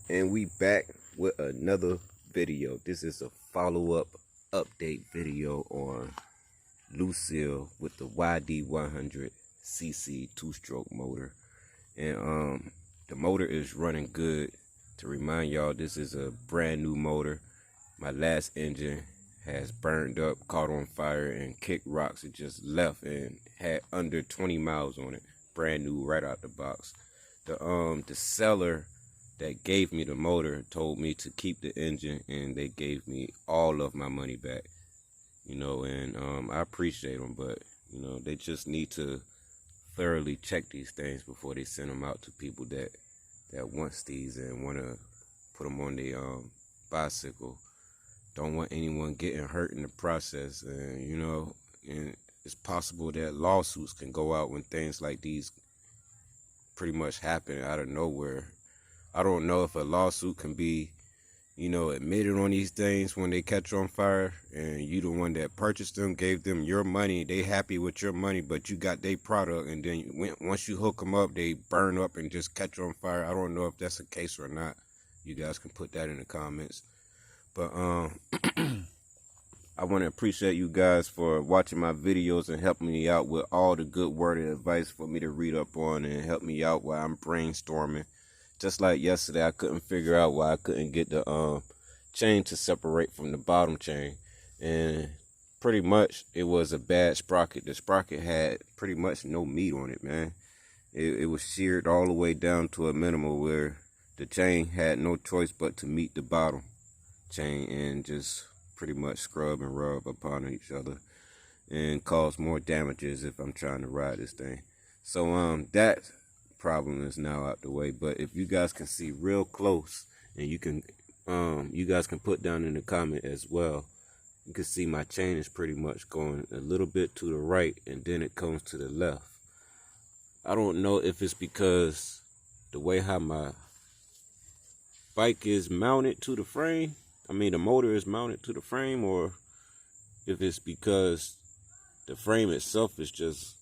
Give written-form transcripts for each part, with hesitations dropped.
And we back with another video. This is a follow-up update video on Lucille with the yd100 cc two-stroke motor. And the motor is running good. To remind y'all, this is a brand new motor. My last engine has burned up, caught on fire, and kicked rocks. It just left and had under 20 miles on it. Brand new right out the box. The seller that gave me the motor told me to keep the engine, and they gave me all of my money back. And I appreciate them, but they just need to thoroughly check these things before they send them out to people that wants these and want to put them on their bicycle. Don't want anyone getting hurt in the process, and and it's possible that lawsuits can go out when things like these pretty much happen out of nowhere. I don't know if a lawsuit can be, admitted on these things when they catch on fire, and you the one that purchased them, gave them your money, they happy with your money, but you got their product, and then once you hook them up, they burn up and just catch on fire. I don't know if that's the case or not. You guys can put that in the comments. But I want to appreciate you guys for watching my videos and helping me out with all the good word and advice for me to read up on and help me out while I'm brainstorming. Just like yesterday, I couldn't figure out why I couldn't get the chain to separate from the bottom chain. And pretty much it was a bad sprocket. The sprocket had pretty much no meat on it, man. It was sheared all the way down to a minimum where the chain had no choice but to meet the bottom chain and just pretty much scrub and rub upon each other and cause more damages if I'm trying to ride this thing. So that problem is now out the way. But if you guys can see real close, and you guys can put down in the comment as well, you can see my chain is pretty much going a little bit to the right, and then it comes to the left. I don't know if it's because the way how my bike is mounted to the frame, the motor is mounted to the frame, or if it's because the frame itself is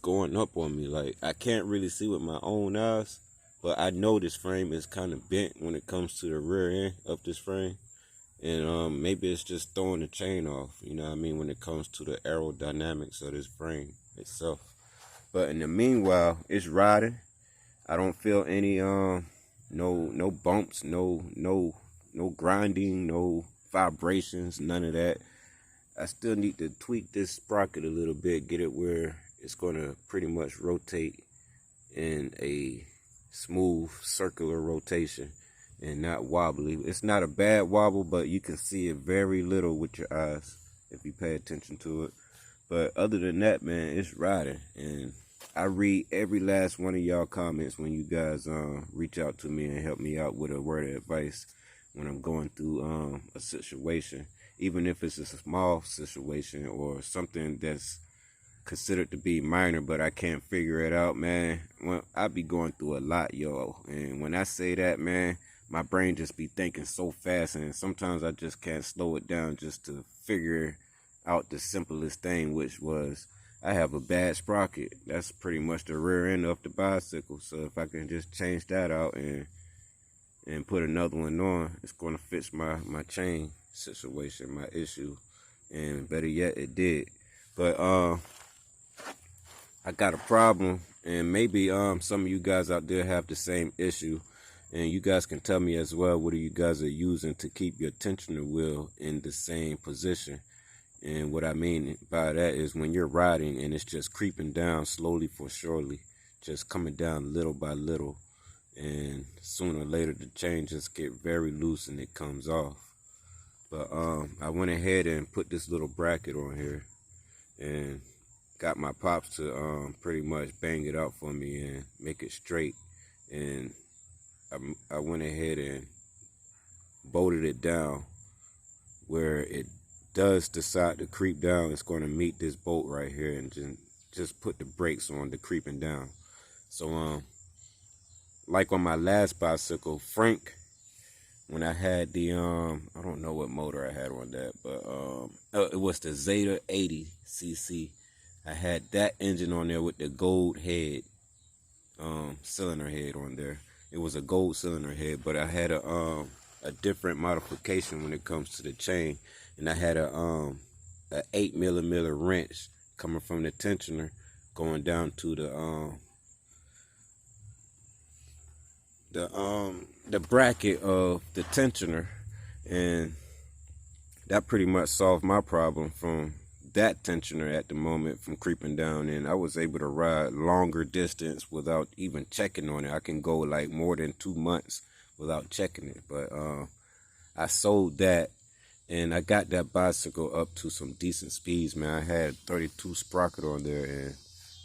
going up on me. Like, I can't really see with my own eyes, but I know this frame is kind of bent when it comes to the rear end of this frame. And maybe it's just throwing the chain off, when it comes to the aerodynamics of this frame itself. But in the meanwhile, it's riding. I don't feel any no bumps, no grinding, no vibrations, none of that. I still need to tweak this sprocket a little bit, get it where it's going to pretty much rotate in a smooth circular rotation and not wobbly. It's not a bad wobble, but you can see it very little with your eyes if you pay attention to it. But other than that, man, it's riding. And I read every last one of y'all comments when you guys reach out to me and help me out with a word of advice when I'm going through a situation, even if it's a small situation or something that's considered to be minor, but I can't figure it out, man. Well, I be going through a lot, yo. And when I say that, man, my brain just be thinking so fast, and sometimes I just can't slow it down just to figure out the simplest thing, which was I have a bad sprocket. That's pretty much the rear end of the bicycle. So if I can just change that out and put another one on, it's going to fix my chain situation, my issue. And better yet, it did. But I got a problem, and maybe some of you guys out there have the same issue, and you guys can tell me as well what you guys are using to keep your tensioner wheel in the same position. And what I mean by that is when you're riding and it's just creeping down slowly for surely, just coming down little by little, and sooner or later the chain just get very loose and it comes off. But I went ahead and put this little bracket on here and got my pops to pretty much bang it out for me and make it straight. And I went ahead and bolted it down where it does decide to creep down. It's going to meet this bolt right here, and just put the brakes on the creeping down. So like on my last bicycle, Frank, when I had the I don't know what motor I had on that, but it was the Zeta 80 cc. I had that engine on there with the gold head, cylinder head on there, It was a gold cylinder head, but I had a different modification when it comes to the chain, and I had a 8mm wrench coming from the tensioner going down to the bracket of the tensioner, and that pretty much solved my problem from that tensioner at the moment from creeping down, and I was able to ride longer distance without even checking on it. I can go like more than 2 months without checking it. But I sold that, and I got that bicycle up to some decent speeds, man. I had 32 sprocket on there, and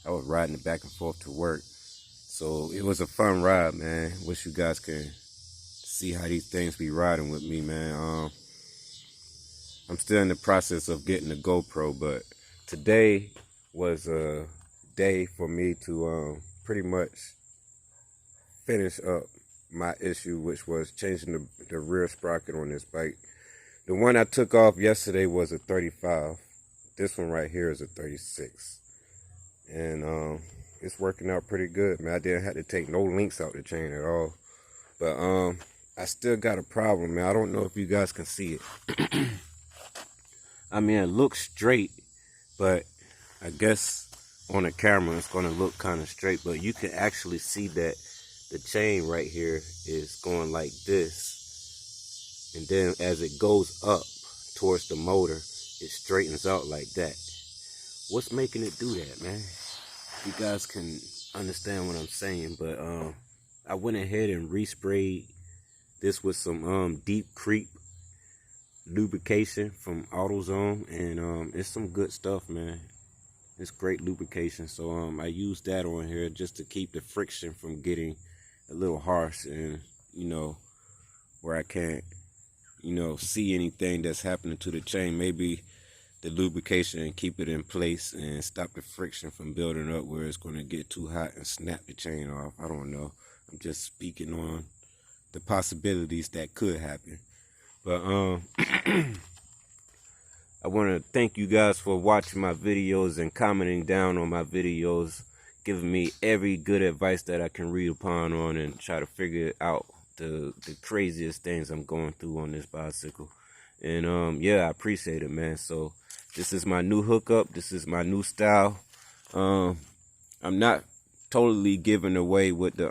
I was riding it back and forth to work. So it was a fun ride, man. Wish you guys can see how these things be riding with me, man. I'm still in the process of getting the GoPro, but today was a day for me to pretty much finish up my issue, which was changing the rear sprocket on this bike. The one I took off yesterday was a 35. This one right here is a 36. And it's working out pretty good, man. I didn't have to take no links out the chain at all. But I still got a problem, man. I don't know if you guys can see it. I mean, it looks straight, but I guess on the camera it's going to look kind of straight, but you can actually see that the chain right here is going like this, and then as it goes up towards the motor, it straightens out like that. What's making it do that, man? You guys can understand what I'm saying, but I went ahead and resprayed this with some deep creep lubrication from AutoZone, and it's some good stuff, man. It's great lubrication. So I use that on here just to keep the friction from getting a little harsh, and where I can't see anything that's happening to the chain. Maybe the lubrication and keep it in place and stop the friction from building up where it's going to get too hot and snap the chain off. I don't know. I'm just speaking on the possibilities that could happen. But I want to thank you guys for watching my videos and commenting down on my videos, giving me every good advice that I can read upon on and try to figure out the craziest things I'm going through on this bicycle. And yeah, I appreciate it, man. So this is my new hookup. This is my new style. I'm not totally giving away with the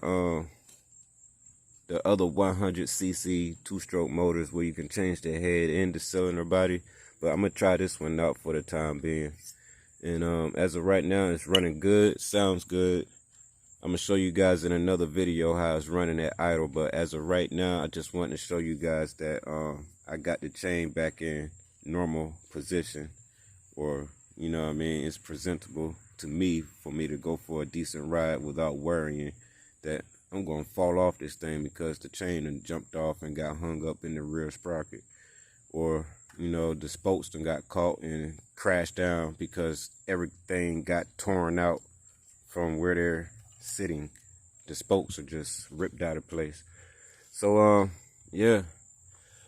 other 100cc two-stroke motors where you can change the head and the cylinder body, but I'm gonna try this one out for the time being. And as of right now, it's running good, sounds good. I'm gonna show you guys in another video how it's running at idle, but as of right now, I just want to show you guys that I got the chain back in normal position, or what I mean, it's presentable to me for me to go for a decent ride without worrying that I'm going to fall off this thing because the chain done jumped off and got hung up in the rear sprocket. Or, the spokes done got caught and crashed down because everything got torn out from where they're sitting. The spokes are just ripped out of place. So, yeah.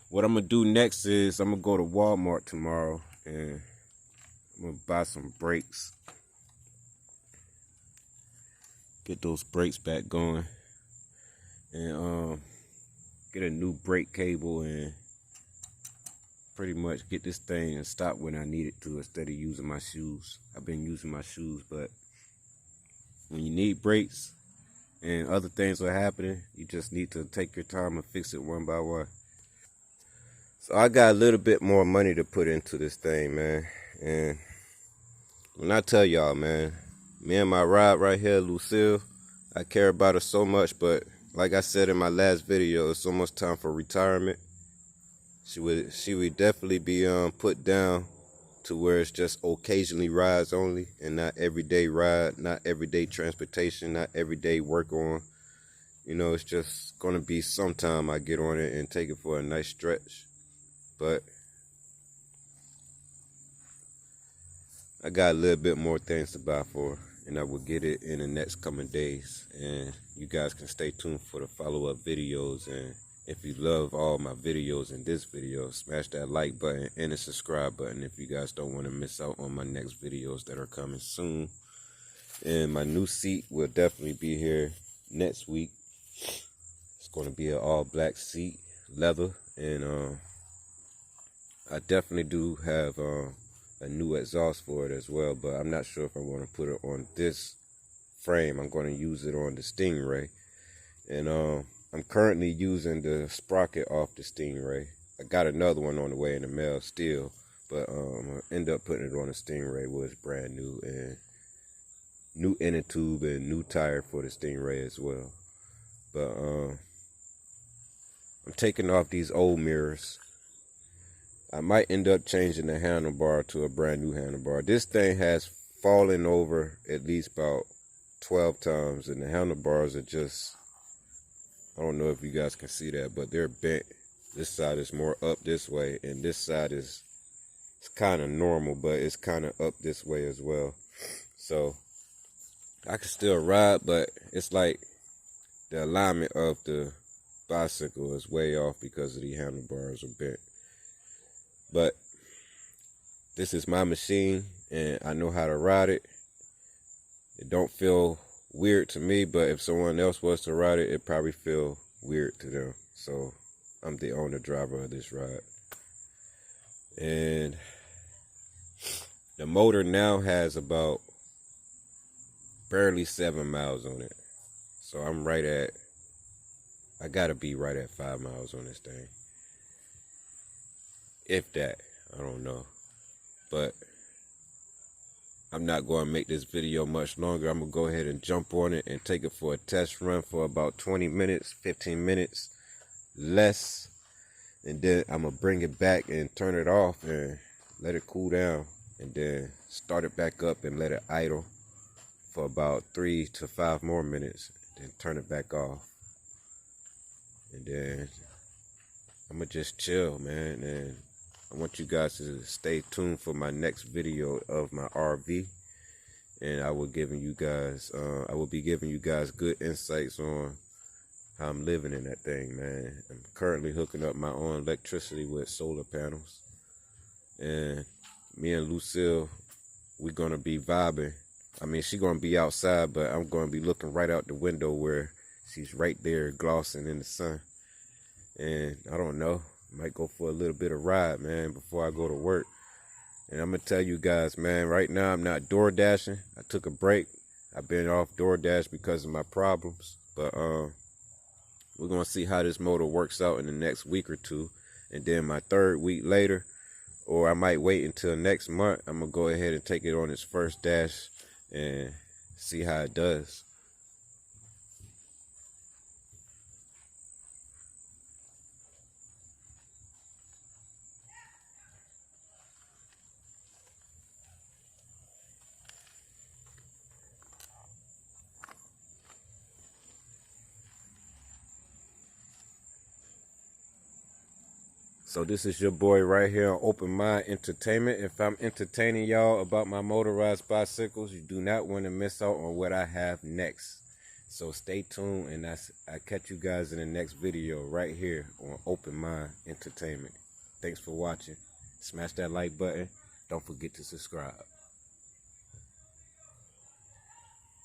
What I'm going to do next is I'm going to go to Walmart tomorrow and I'm going to buy some brakes. Get those brakes back going. And get a new brake cable and pretty much get this thing and stop when I need it to, instead of using my shoes. I've been using my shoes, but when you need brakes and other things are happening, you just need to take your time and fix it one by one. So I got a little bit more money to put into this thing, man. And when I tell y'all, man, me and my ride right here, Lucille, I care about her so much, but like I said in my last video, it's almost time for retirement. She would definitely be put down to where it's just occasionally rides only, and not everyday ride, not everyday transportation, not everyday work on. It's just gonna be sometime I get on it and take it for a nice stretch. But I got a little bit more things to buy for her, and I will get it in the next coming days. And you guys can stay tuned for the follow-up videos. And if you love all my videos in this video, smash that like button and the subscribe button if you guys don't want to miss out on my next videos that are coming soon. And my new seat will definitely be here next week. It's going to be an all black seat, leather, and I definitely do have a new exhaust for it as well, but I'm not sure if I'm going to put it on this frame. I'm going to use it on the Stingray, and I'm currently using the sprocket off the Stingray. I got another one on the way in the mail still, but I'm going to end up putting it on the Stingray, which is brand new, and new inner tube and new tire for the Stingray as well. But I'm taking off these old mirrors. I might end up changing the handlebar to a brand new handlebar. This thing has fallen over at least about 12 times, and the handlebars are just, I don't know if you guys can see that, but they're bent. This side is more up this way, and this side is, it's kind of normal, but it's kind of up this way as well. So I can still ride, but it's like the alignment of the bicycle is way off because of the handlebars are bent. But this is my machine, and I know how to ride it. It don't feel weird to me, but if someone else was to ride it, it'd probably feel weird to them. So I'm the owner driver of this ride. And the motor now has about barely 7 miles on it. So I'm right at, I gotta be right at 5 miles on this thing. If that, I don't know. But I'm not going to make this video much longer. I'm going to go ahead and jump on it and take it for a test run for about 20 minutes, 15 minutes, less. And then I'm going to bring it back and turn it off and let it cool down. And then start it back up and let it idle for about 3 to 5 more minutes. Then turn it back off. And then I'm going to just chill, man. And I want you guys to stay tuned for my next video of my RV, and I will be giving you guys good insights on how I'm living in that thing, man. I'm currently hooking up my own electricity with solar panels, and me and Lucille, we're gonna be vibing. I mean, she's gonna be outside, but I'm gonna be looking right out the window where she's right there glossing in the sun, and I don't know. Might go for a little bit of ride, man, before I go to work. And I'm going to tell you guys, man, right now I'm not door dashing. I took a break. I've been off DoorDash because of my problems. But we're going to see how this motor works out in the next week or two. And then my 3rd week later, or I might wait until next month, I'm going to go ahead and take it on its first dash and see how it does. So this is your boy right here on Open Mind Entertainment. If I'm entertaining y'all about my motorized bicycles, you do not want to miss out on what I have next. So stay tuned, and I catch you guys in the next video right here on Open Mind Entertainment. Thanks for watching. Smash that like button. Don't forget to subscribe.